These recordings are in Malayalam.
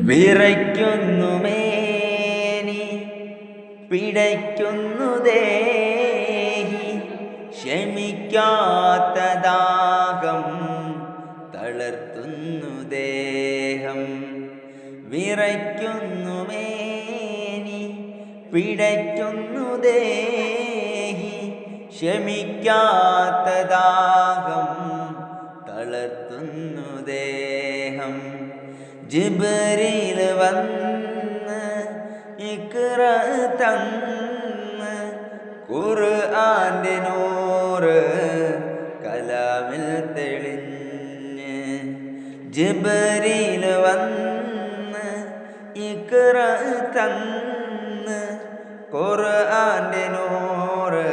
വിറയ്ക്കുന്നു മേനി പിടയ്ക്കുന്നു ദേഹി ക്ഷമിക്കാത്ത ദാഹം തളർത്തുന്നു ദേഹം. വിറയ്ക്കുന്നു മേനി പിടയ്ക്കുന്നു ദേഹി ക്ഷമിക്കാത്ത ദാഹം തളർത്തുന്നു ദേഹം. ജിബ്രീൽ വന്ന് ഇഖ്റ തന്ന് ഖുർആന്റെ നൂറ് കലാമിൽ തെളിഞ്ഞ്. ജിബ്രീൽ വന്ന് ഇഖ്റ തന്ന് ഖുർആന്റെ നൂറ്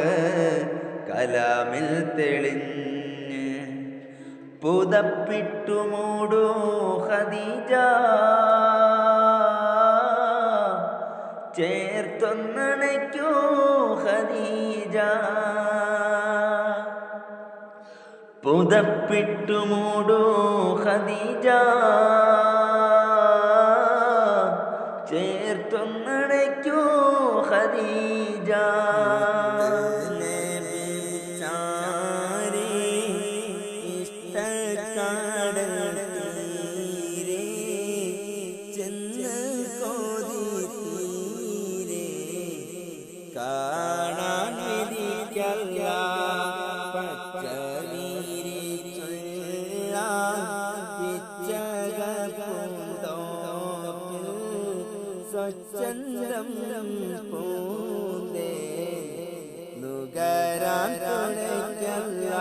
കലാമിൽ തെളിഞ്ഞ്. പുതപ്പിട്ടു മൂടൂ ഖദീജ ചേർത്തൊന്നണയ്ക്കൂ ഖദീജ. പുതപ്പിട്ടു മൂടൂ ഖദീജ ചേർത്തൊന്നണയ്ക്കൂ ഖദീജ. സ്വച്ഛന്തം പൂന്തേ നുകരാൻ തുണയ്ക്കല്ല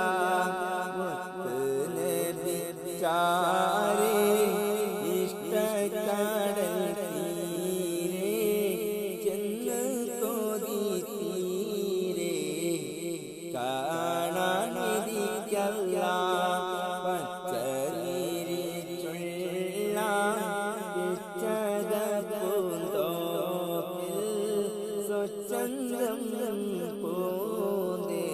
നബിച്ചാരേ ഇഷ്ടക്കടൽ തീരെ ചെന്ന് കൊതി തീരെ കാണാൻ വിധിക്കല്ല പച്ചനീരി ചൊല്ല സ്വച്ഛന്തം പൂന്തേ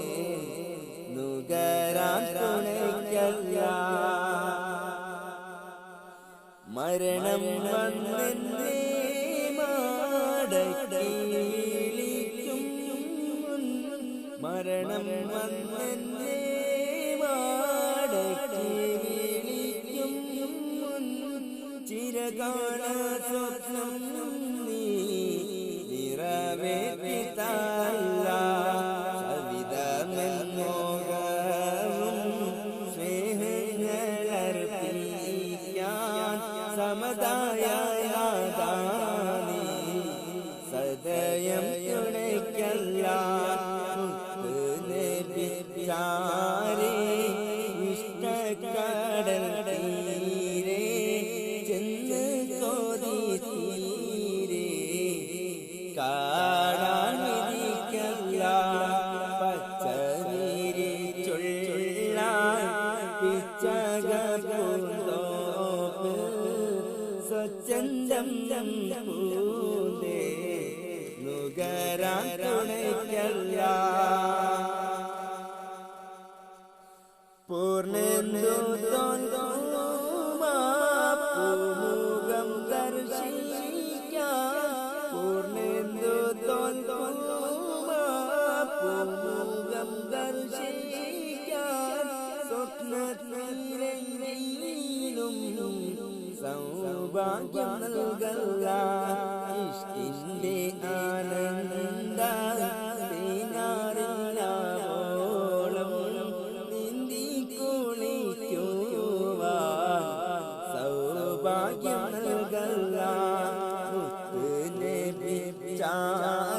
നുകരാൻ തുണയ്ക്കല്ല. മരണം വന്നെന്നെ മാടക്കി വിളിക്കും. മരണം വന്നെന്നെ മാടക്കി വിളിക്കും. ചിരകാല സ്വപ്നം നീ നിറവേറ്റിത്തല്ല. സവിതമെന്നോകവും സ്നേഹങ്ങളർപ്പിക്കാൻ സമതായാതാനി സദയം തുണയ്ക്കല്ല. നബിച്ചാരേ ഇഷ്ടക്കടൽ തീരെ ചെന്ന് കൊതി തീരെ കാണാൻ വിധിക്കല്ല പച്ചനീരി ചൊല്ല പിച്ചകപ്പൂന്തോപ്പ് സ്വച്ഛന്തം പൂന്തേ നുകരാൻ തുണയ്ക്കല്ല. പൂർണ്ണേന്ദു പൂമുഖം ദർശിക്കാൻ. പൂർണ്ണേന്ദു പൂമുഖം ദർശിക്കാൻ സ്വപ്നത്തിലും സൗഭാഗ്യം നൽകല്ല. ഇഷ്ടിന്റെ ആനന്ദ തേനാറില്ലാവോളം നീന്തി കുളിക്കുവാൻ സൗഭാഗ്യം നൽകല്ല. നബിച്ചാരേ